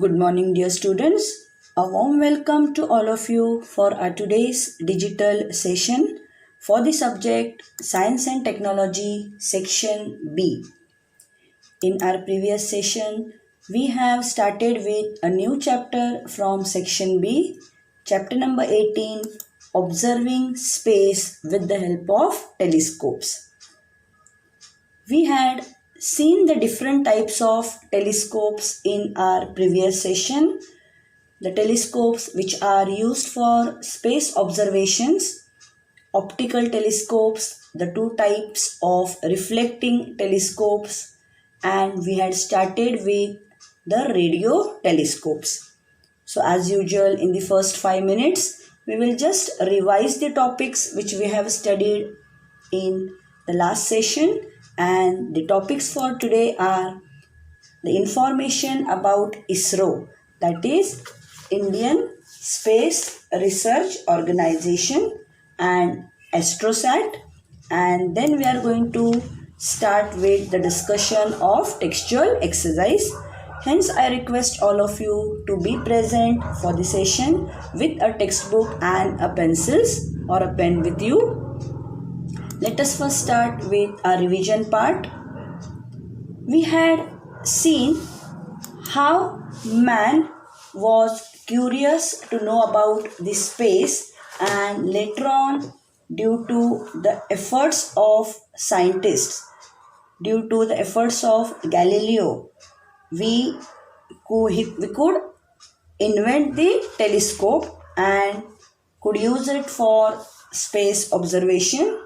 Good morning, dear students. A warm welcome to all of you for our today's digital session for the subject Science and Technology, Section B. In our previous session, we have started with a new chapter from Section B, chapter number 18, Observing Space with the Help of Telescopes. We had seen the different types of telescopes in our previous session. The telescopes which are used for space observations, optical telescopes, the two types of reflecting telescopes, and we had started with the radio telescopes. So as usual, in the first 5 minutes, we will just revise the topics which we have studied in the last session, and the topics for today are the information about ISRO, that is Indian Space Research Organization, and ASTROSAT, and then we are going to start with the discussion of textual exercise. Hence, I request all of you to be present for the session with a textbook and a pencils or a pen with you. Let us first start with our revision part. We had seen how man was curious to know about the space, and later on, due to the efforts of scientists, due to the efforts of Galileo, we could invent the telescope and could use it for space observation.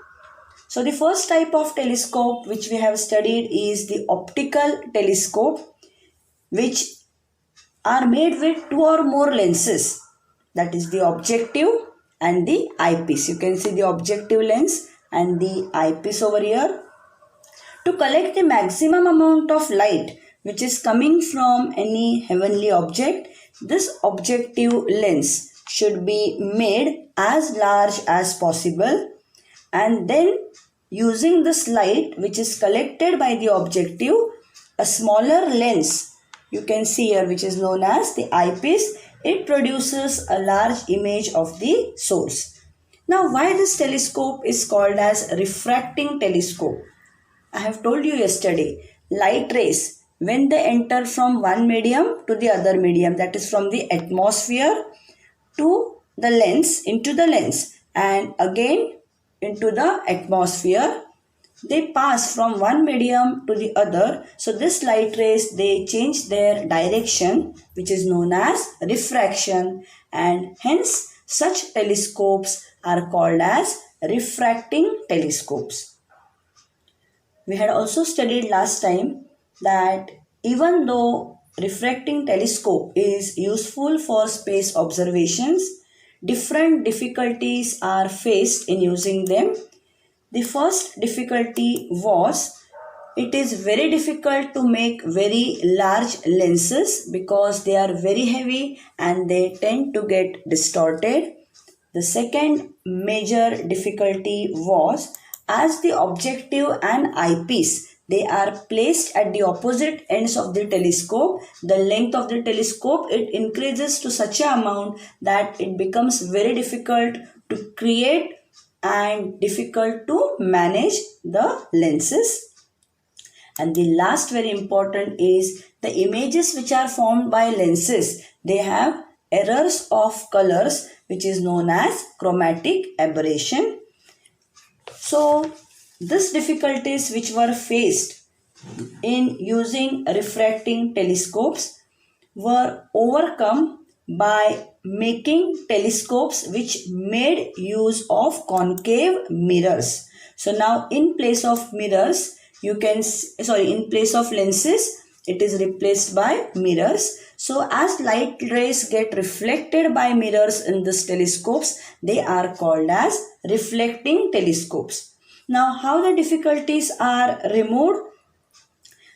So the first type of telescope which we have studied is the optical telescope, which are made with two or more lenses, that is the objective and the eyepiece. You can see the objective lens and the eyepiece over here. To collect the maximum amount of light which is coming from any heavenly object, this objective lens should be made as large as possible, and then using this light which is collected by the objective, a smaller lens you can see here which is known as the eyepiece, it produces a large image of the source. Now, why this telescope is called as refracting telescope? I have told you yesterday, light rays, when they enter from one medium to the other medium, that is from the atmosphere to the lens, into the lens, and again into the atmosphere, they pass from one medium to the other. So this light rays, they change their direction, which is known as refraction, and hence such telescopes are called as refracting telescopes. We had also studied last time that even though refracting telescope is useful for space observations, different difficulties are faced in using them. The first difficulty was it is very difficult to make very large lenses because they are very heavy and they tend to get distorted. The second major difficulty was as the objective and eyepiece, they are placed at the opposite ends of the telescope, the length of the telescope, it increases to such an amount that it becomes very difficult to create and difficult to manage the lenses. And the last very important is the images which are formed by lenses, they have errors of colors which is known as chromatic aberration. So these difficulties which were faced in using refracting telescopes were overcome by making telescopes which made use of concave mirrors. So now in place of mirrors, in place of lenses, it is replaced by mirrors. So as light rays get reflected by mirrors in these telescopes, they are called as reflecting telescopes. Now how the difficulties are removed?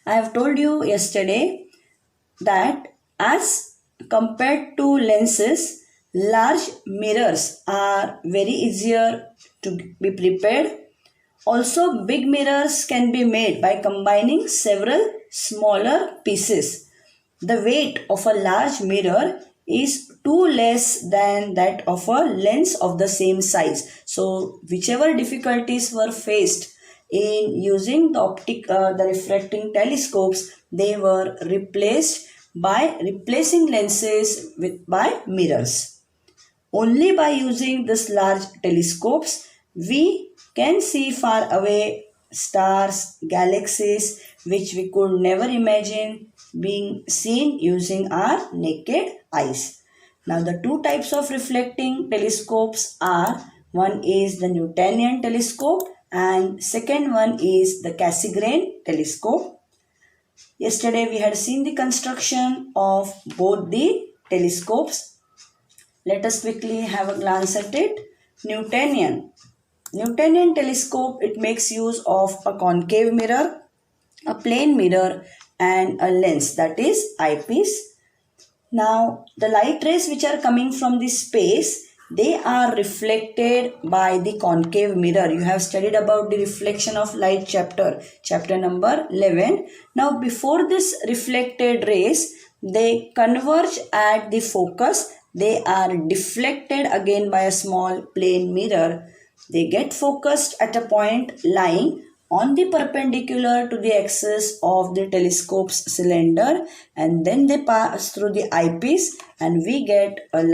I have told you yesterday that as compared to lenses, large mirrors are very easier to be prepared. Also, big mirrors can be made by combining several smaller pieces. the weight of a large mirror is too less than that of a lens of the same size. So whichever difficulties were faced in using the refracting telescopes, they were replaced by replacing lenses by mirrors. Only by using this large telescopes, we can see far away stars, galaxies, which we could never imagine being seen using our naked eyes. Now, the two types of reflecting telescopes are, one is the Newtonian telescope and second one is the Cassegrain telescope. Yesterday we had seen the construction of both the telescopes. Let us quickly have a glance at it. Newtonian telescope, it makes use of a concave mirror, a plane mirror and a lens, that is eyepiece. Now the light rays which are coming from the space, they are reflected by the concave mirror. You have studied about the reflection of light chapter number 11. Now before this reflected rays, they converge at the focus. They are deflected again by a small plane mirror. They get focused at a point lying on the perpendicular to the axis of the telescope's cylinder, and then they pass through the eyepiece and we get a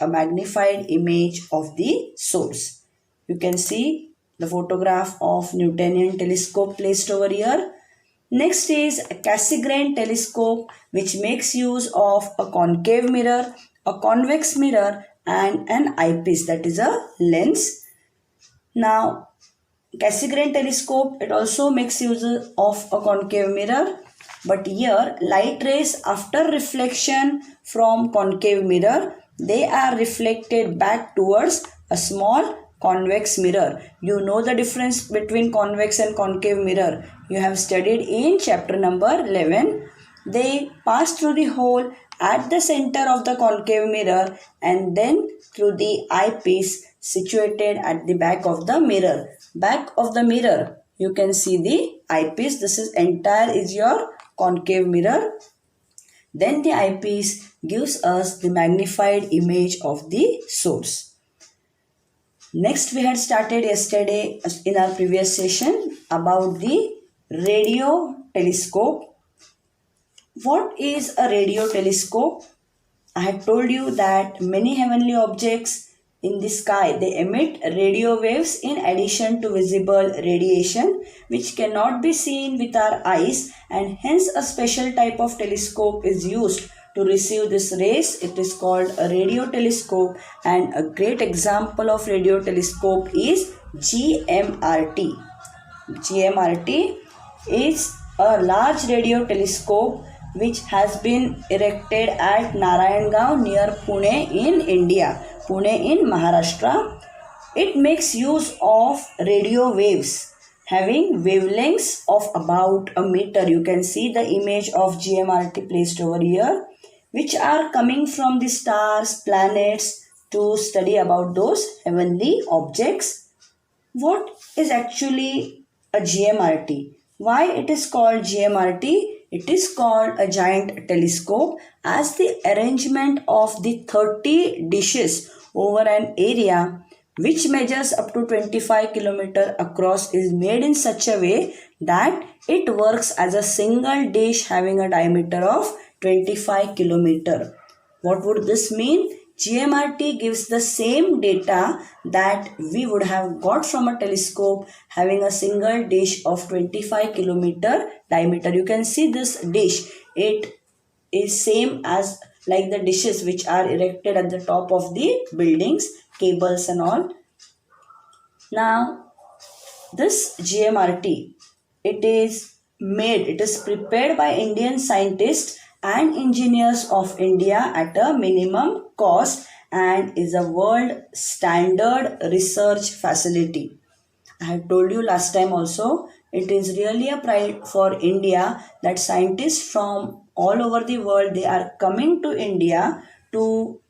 magnified image of the source. You can see the photograph of Newtonian telescope placed over here. Next is a Cassegrain telescope, which makes use of a concave mirror, a convex mirror and an eyepiece, that is a lens. Now Cassegrain telescope, it also makes use of a concave mirror, but here light rays after reflection from concave mirror, they are reflected back towards a small convex mirror. You know the difference between convex and concave mirror. You have studied in chapter number 11. They pass through the hole at the center of the concave mirror and then through the eyepiece situated at the back of the mirror. Back of the mirror, you can see the eyepiece. This is your concave mirror. Then the eyepiece gives us the magnified image of the source. Next, we had started yesterday in our previous session about the radio telescope. What is a radio telescope? I had told you that many heavenly objects in the sky, they emit radio waves in addition to visible radiation, which cannot be seen with our eyes, and hence a special type of telescope is used to receive this rays. It is called a radio telescope, and a great example of radio telescope is GMRT. GMRT is a large radio telescope which has been erected at Narayangaon near Pune in India, Pune in Maharashtra. It makes use of radio waves having wavelengths of about a meter. You can see the image of GMRT placed over here, which are coming from the stars, planets, to study about those heavenly objects. What is actually a GMRT? Why it is called GMRT? It is called a giant telescope as the arrangement of the 30 dishes over an area which measures up to 25 km across is made in such a way that it works as a single dish having a diameter of 25 km. What would this mean? GMRT gives the same data that we would have got from a telescope having a single dish of 25 km diameter. You can see this dish. It is same as like the dishes which are erected at the top of the buildings, cables and all. Now, this GMRT, it is prepared by Indian scientists and engineers of India at a minimum cost and is a world standard research facility. I have told you last time also, it is really a pride for India that scientists from all over the world, they are coming to India to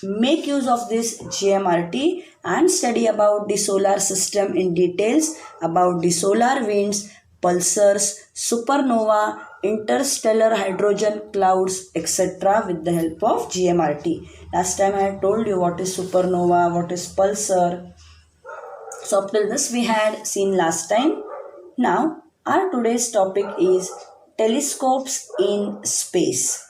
make use of this GMRT and study about the solar system in details, about the solar winds, pulsars, supernova, interstellar hydrogen clouds, etc. with the help of GMRT. Last time I had told you what is supernova, what is pulsar. So up till this we had seen last time. Now our today's topic is telescopes in space.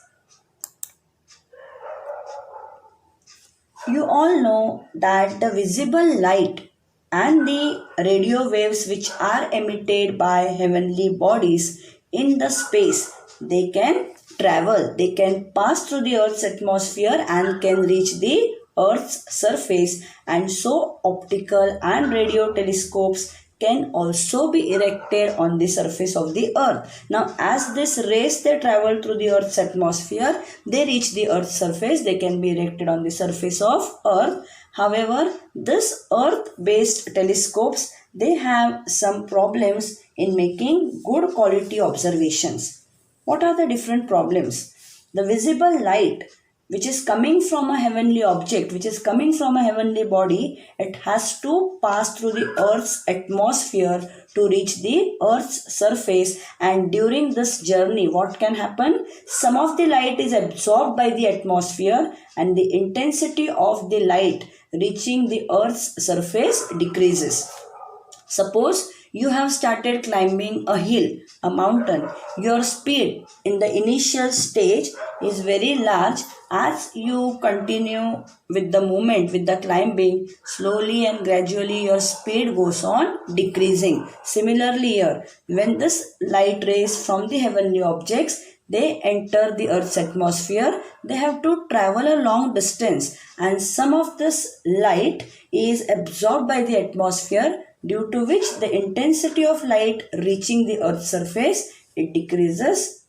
You all know that the visible light and the radio waves which are emitted by heavenly bodies in the space, they can travel, they can pass through the earth's atmosphere and can reach the earth's surface, and so optical and radio telescopes can also be erected on the surface of the earth. Now as this rays they travel through the earth's atmosphere, they reach the earth's surface, they can be erected on the surface of earth. However, this earth based telescopes, they have some problems in making good quality observations. What are the different problems? The visible light which is coming from a heavenly object, which is coming from a heavenly body, it has to pass through the earth's atmosphere to reach the earth's surface, and during this journey what can happen? Some of the light is absorbed by the atmosphere and the intensity of the light reaching the earth's surface decreases. Suppose you have started climbing a hill, a mountain. Your speed in the initial stage is very large. As you continue with the movement, with the climbing, slowly and gradually your speed goes on decreasing. Similarly here, when this light rays from the heavenly objects, they enter the earth's atmosphere, they have to travel a long distance, and some of this light is absorbed by the atmosphere, due to which the intensity of light reaching the earth's surface, it decreases.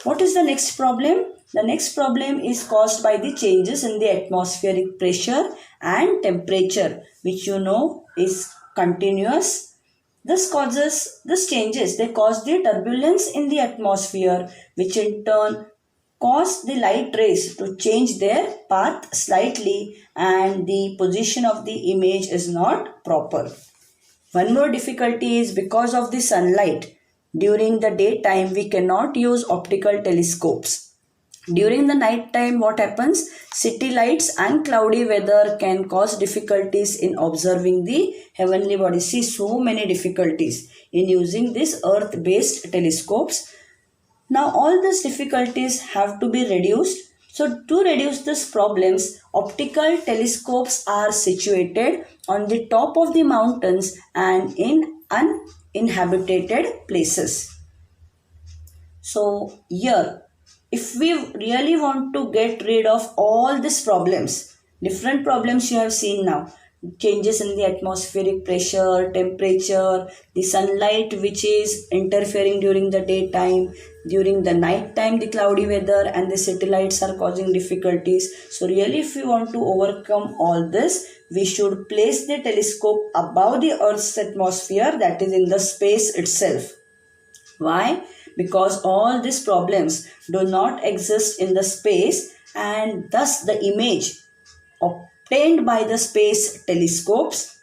What is the next problem? The next problem is caused by the changes in the atmospheric pressure and temperature, which you know is continuous. This changes, they cause the turbulence in the atmosphere, which in turn cause the light rays to change their path slightly, and the position of the image is not proper. One more difficulty is because of the sunlight. During the daytime, we cannot use optical telescopes. During the night time, what happens? City lights and cloudy weather can cause difficulties in observing the heavenly bodies. See, so many difficulties in using these earth-based telescopes. Now, all these difficulties have to be reduced. So, to reduce these problems, optical telescopes are situated on the top of the mountains and in uninhabited places. So, here, if we really want to get rid of all these problems, different problems you have seen now, changes in the atmospheric pressure, temperature, the sunlight which is interfering during the daytime, during the night time the cloudy weather and the city lights are causing difficulties. So really, if we want to overcome all this, we should place the telescope above the earth's atmosphere, that is in the space itself. Why? Because all these problems do not exist in the space, and thus the image obtained by the space telescopes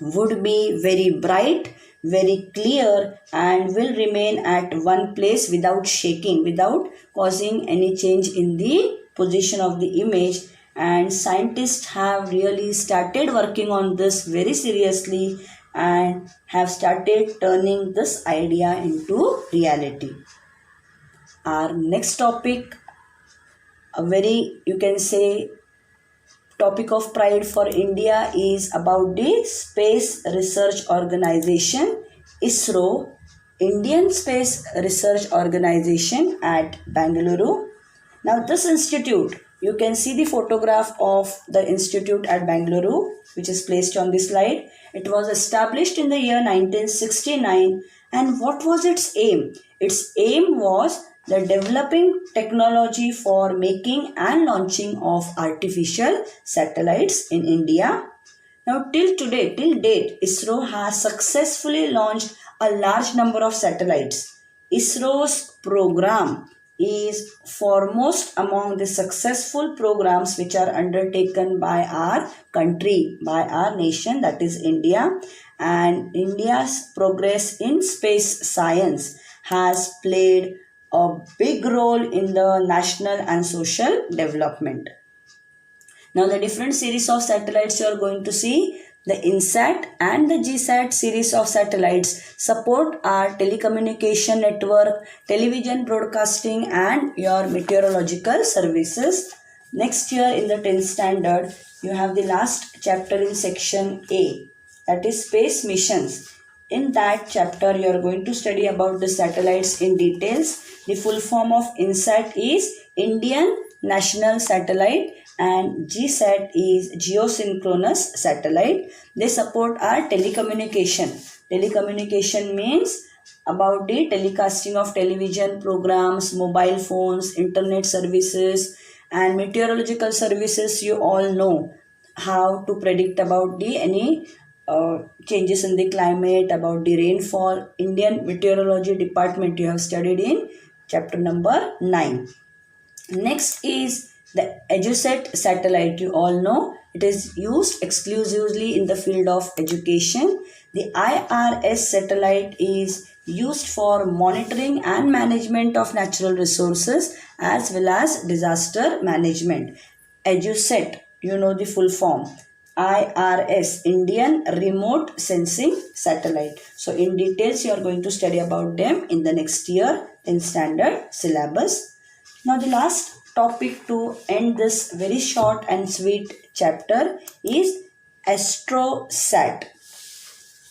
would be very bright, very clear, and will remain at one place without shaking, without causing any change in the position of the image. And scientists have really started working on this very seriously and have started turning this idea into reality. Our next topic, a very, you can say, topic of pride for India, is about the Space Research Organization, ISRO, Indian Space Research Organization at Bangalore. Now this institute, you can see the photograph of the institute at Bangalore, which is placed on this slide. It was established in the year 1969, and what was its aim? Its aim was the developing technology for making and launching of artificial satellites in India. Now till date, ISRO has successfully launched a large number of satellites. ISRO's program is foremost among the successful programs which are undertaken by our country, by our nation, that is India. And India's progress in space science has played a big role in the national and social development. Now the different series of satellites you are going to see, the INSAT and the GSAT series of satellites support our telecommunication network, television broadcasting and your meteorological services. Next year in the 10th standard, you have the last chapter in section A, that is space missions. In that chapter, you are going to study about the satellites in details. The full form of INSAT is Indian National Satellite and GSAT is Geosynchronous Satellite. They support our telecommunication. Telecommunication means about the telecasting of television programs, mobile phones, internet services and meteorological services. You all know how to predict about the any changes in the climate, about the rainfall. Indian Meteorology Department you have studied in chapter number 9. Next is the EduSat satellite. You all know it is used exclusively in the field of education. The IRS satellite is used for monitoring and management of natural resources as well as disaster management. EduSat, you know the full form. IRS, Indian Remote Sensing Satellite. So in details you are going to study about them in the next year in standard syllabus. Now the last topic to end this very short and sweet chapter is AstroSat.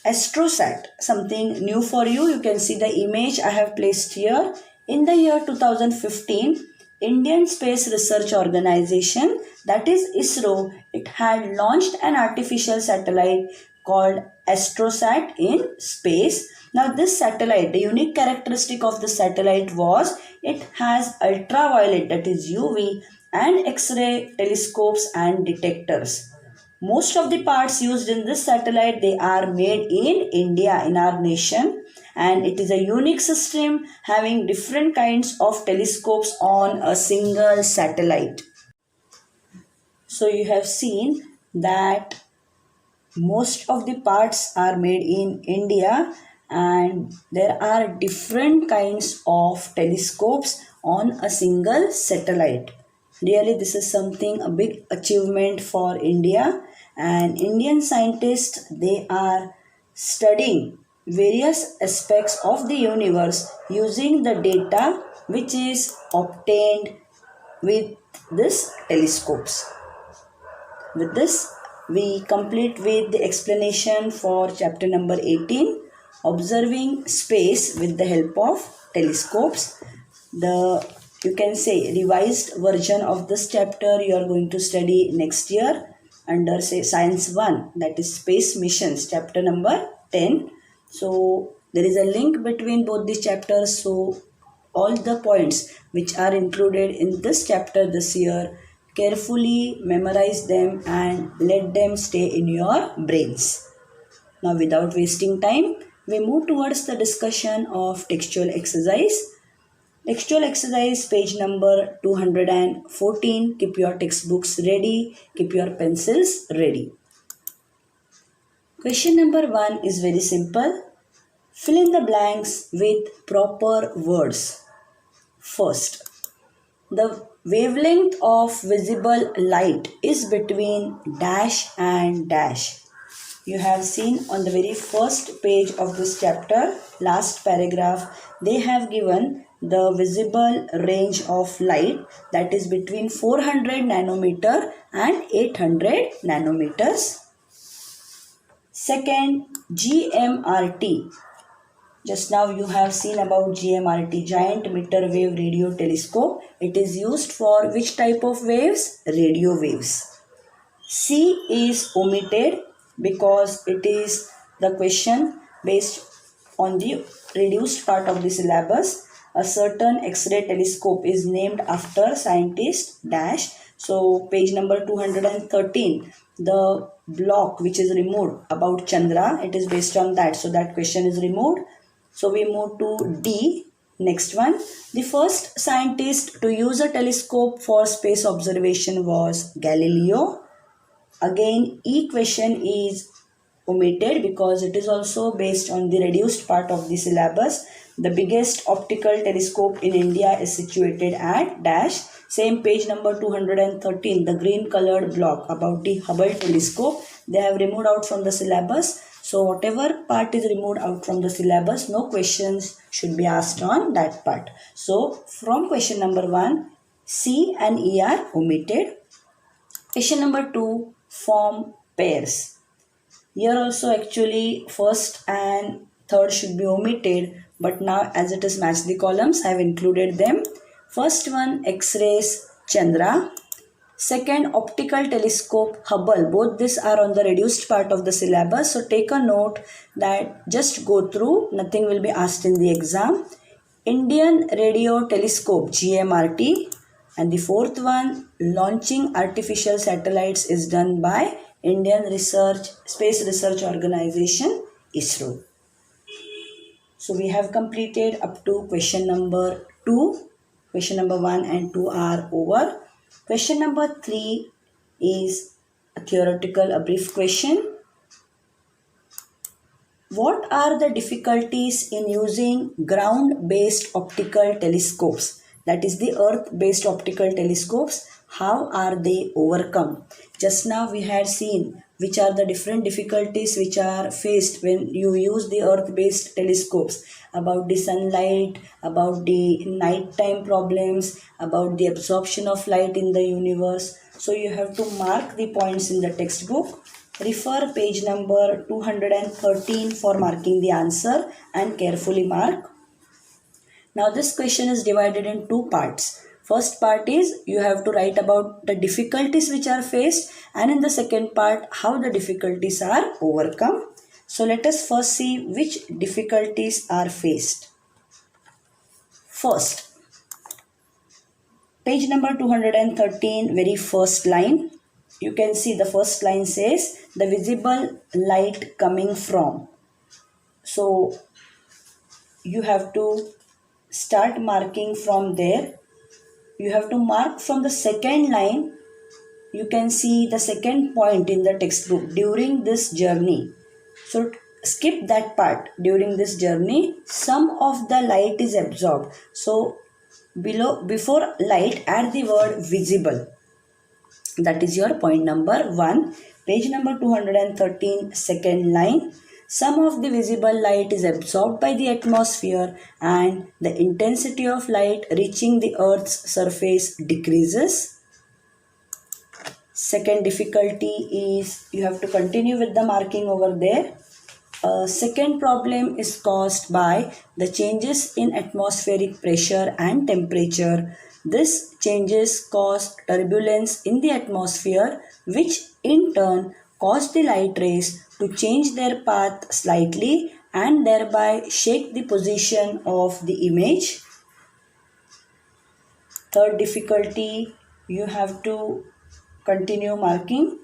AstroSat, something new for you. You can see the image I have placed here. In the year 2015, Indian Space Research Organization, that is ISRO, it had launched an artificial satellite called AstroSat in space. Now this satellite, the unique characteristic of the satellite was it has ultraviolet, that is UV, and X-ray telescopes and detectors. Most of the parts used in this satellite, they are made in India, in our nation, and it is a unique system having different kinds of telescopes on a single satellite. So you have seen that most of the parts are made in India and there are different kinds of telescopes on a single satellite. Really, this is something a big achievement for India, and Indian scientists, they are studying various aspects of the universe using the data which is obtained with these telescopes. With this, we complete with the explanation for chapter number 18, observing space with the help of telescopes. The, you can say, revised version of this chapter you are going to study next year under say science 1, that is space missions, chapter number 10. So there is a link between both these chapters, so all the points which are included in this chapter this year, carefully memorize them and let them stay in your brains. Now without wasting time, we move towards the discussion of textual exercise. Textual exercise page number 214. Keep your textbooks ready, keep your pencils ready. Question number 1 is very simple. Fill in the blanks with proper words. First, the wavelength of visible light is between dash and dash. You have seen on the very first page of this chapter, last paragraph, they have given the visible range of light, that is between 400 nanometer and 800 nanometers. Second, GMRT. Just now you have seen about GMRT, Giant Meter Wave Radio Telescope. It is used for which type of waves? Radio waves. C is omitted because it is the question based on the reduced part of the syllabus. A certain X-ray telescope is named after scientist dash. So page number 213, the block which is removed about Chandra, it is based on that. So that question is removed. So we move to D. Next one. The first scientist to use a telescope for space observation was Galileo. Again, E question is omitted because it is also based on the reduced part of the syllabus. The biggest optical telescope in India is situated at dash. Same page number 213, the green colored block about the Hubble telescope. They have removed out from the syllabus. So whatever part is removed out from the syllabus, no questions should be asked on that part. So from question number 1, C and E are omitted. Question number 2, form pairs. Here also actually first and third should be omitted, but now as it is match the columns, I have included them. First one, X-rays Chandra. Second, optical telescope Hubble. Both these are on the reduced part of the syllabus. So take a note that just go through. Nothing will be asked in the exam. Indian Radio Telescope GMRT. And the fourth one, launching artificial satellites is done by Indian Space Research Organization ISRO. So we have completed up to question number 2. Question number 1 and 2 are over. Question number 3 is a brief question. What are the difficulties in using ground-based optical telescopes? That is the earth-based optical telescopes. How are they overcome? Just now we had seen which are the different difficulties which are faced when you use the earth-based telescopes, about the sunlight, about the nighttime problems, about the absorption of light in the universe. So you have to mark the points in the textbook. Refer page number 213 for marking the answer and carefully mark. Now this question is divided in two parts. First part is you have to write about the difficulties which are faced, and in the second part how the difficulties are overcome. So let us first see which difficulties are faced. First, page number 213, very first line. You can see the first line says the visible light coming from. So you have to start marking from there. You have to mark from the second line. You can see the second point in the textbook, during this journey. So skip that part. During this journey, some of the light is absorbed. So before light, add the word visible. That is your point number 1. Page number 213, second line. Some of the visible light is absorbed by the atmosphere and the intensity of light reaching the Earth's surface decreases. Second difficulty is you have to continue with the marking over there. Second problem is caused by the changes in atmospheric pressure and temperature. This changes cause turbulence in the atmosphere, which in turn cause the light rays to change their path slightly and thereby shake the position of the image. Third difficulty, you have to continue marking.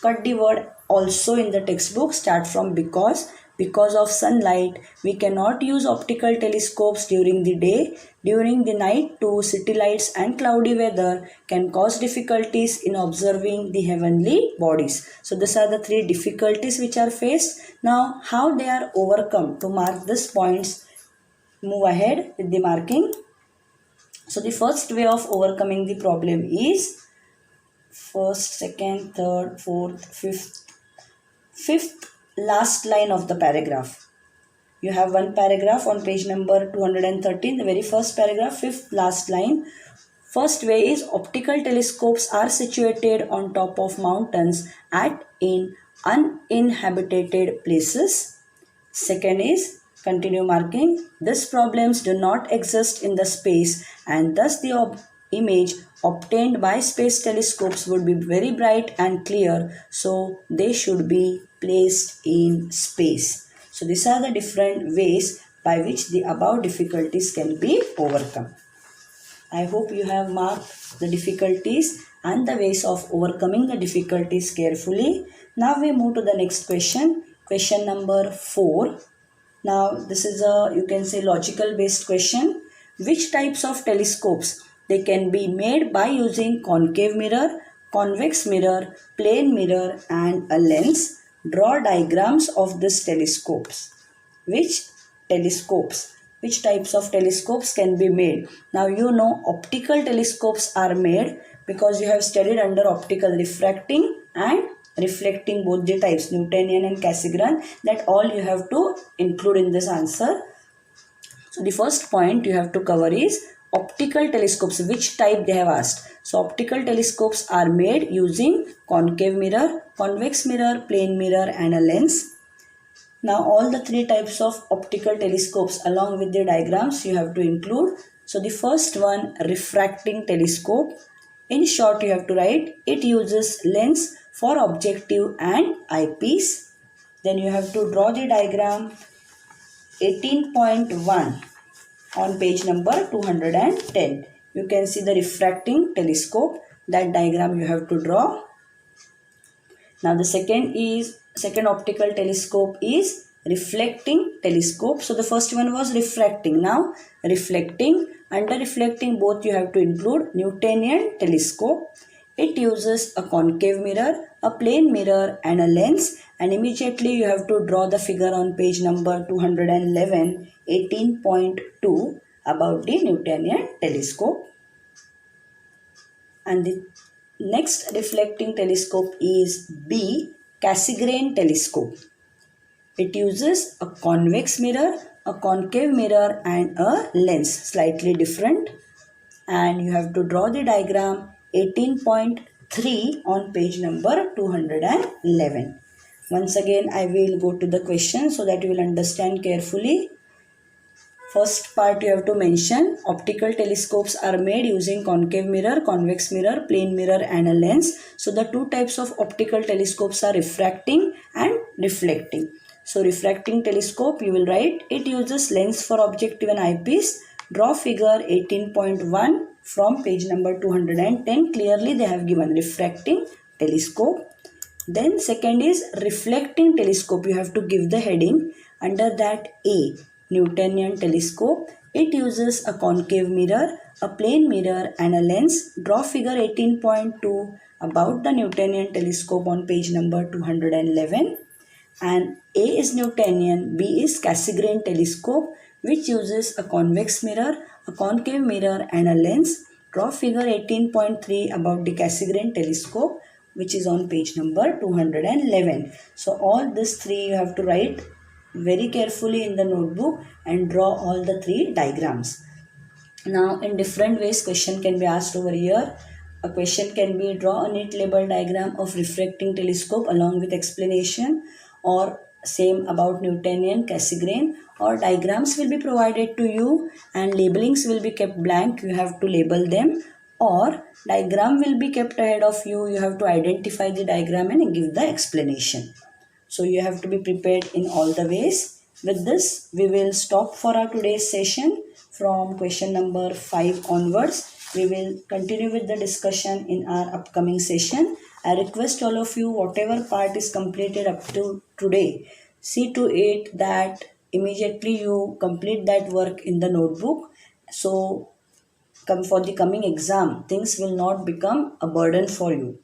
Cut the word also in the textbook. Start from because. Because of sunlight, we cannot use optical telescopes during the day. During the night too, city lights and cloudy weather can cause difficulties in observing the heavenly bodies. So these are the three difficulties which are faced. Now how they are overcome? To mark these points, move ahead with the marking. So the first way of overcoming the problem is first, second, third, fourth, fifth last line of the paragraph. You have one paragraph on page number 213, the very first paragraph, fifth last line. First way is optical telescopes are situated on top of mountains in uninhabited places. Second is, continue marking, these problems do not exist in the space and thus the image obtained by space telescopes would be very bright and clear, so they should be placed in space. So these are the different ways by which the above difficulties can be overcome. I hope you have marked the difficulties and the ways of overcoming the difficulties carefully. Now we move to the next question. Question number 4. Now this is a, you can say, logical based question. Which types of telescopes they can be made by using concave mirror, convex mirror, plane mirror and a lens? Draw diagrams of these telescopes. Which telescopes? which types of telescopes can be made. Now you know optical telescopes are made because you have studied under optical refracting and reflecting, both the types, Newtonian and Cassegrain. That all you have to include in this answer. So the first point you have to cover is optical telescopes, which type they have asked. So optical telescopes are made using concave mirror, convex mirror, plane mirror and a lens. Now all the three types of optical telescopes along with the diagrams you have to include. So the first one, refracting telescope. In short you have to write, it uses lens for objective and eyepiece. Then you have to draw the diagram 18.1 on page number 210. You can see the refracting telescope. That diagram you have to draw. Now the second optical telescope is reflecting telescope. So the first one was refracting. Now reflecting. Under reflecting both you have to include Newtonian telescope. It uses a concave mirror, a plane mirror and a lens, and immediately you have to draw the figure on page number 211, 18.2 about the Newtonian telescope. And the next reflecting telescope is B, Cassegrain telescope. It uses a convex mirror, a concave mirror and a lens, slightly different. And you have to draw the diagram 18.3 on page number 211. Once again I will go to the question so that you will understand carefully. First part you have to mention, optical telescopes are made using concave mirror, convex mirror, plane mirror and a lens. So the two types of optical telescopes are refracting and reflecting. So refracting telescope you will write, it uses lens for objective and eyepiece. Draw figure 18.1 from page number 210. Clearly they have given refracting telescope. Then second is reflecting telescope. You have to give the heading. Under that A, Newtonian telescope. It uses a concave mirror, a plane mirror and a lens. Draw figure 18.2 about the Newtonian telescope on page number 211. And A is Newtonian, B is Cassegrain telescope, which uses a convex mirror, a concave mirror and a lens. Draw figure 18.3 about the Cassegrain telescope, which is on page number 211. So all these three you have to write very carefully in the notebook and draw all the three diagrams. Now in different ways question can be asked over here. A question can be, draw a neat label diagram of refracting telescope along with explanation, or same about Newtonian, Cassegrain, or diagrams will be provided to you and labelings will be kept blank. You have to label them, or diagram will be kept ahead of you. You have to identify the diagram and give the explanation. So you have to be prepared in all the ways. With this, we will stop for our today's session. From question number 5 onwards, we will continue with the discussion in our upcoming session. I request all of you, whatever part is completed up to today, see to it that immediately you complete that work in the notebook. So for the coming exam, things will not become a burden for you.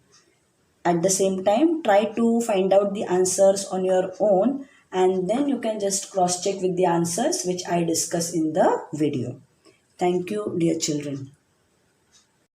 At the same time, try to find out the answers on your own and then you can just cross check with the answers which I discuss in the video. Thank you, dear children.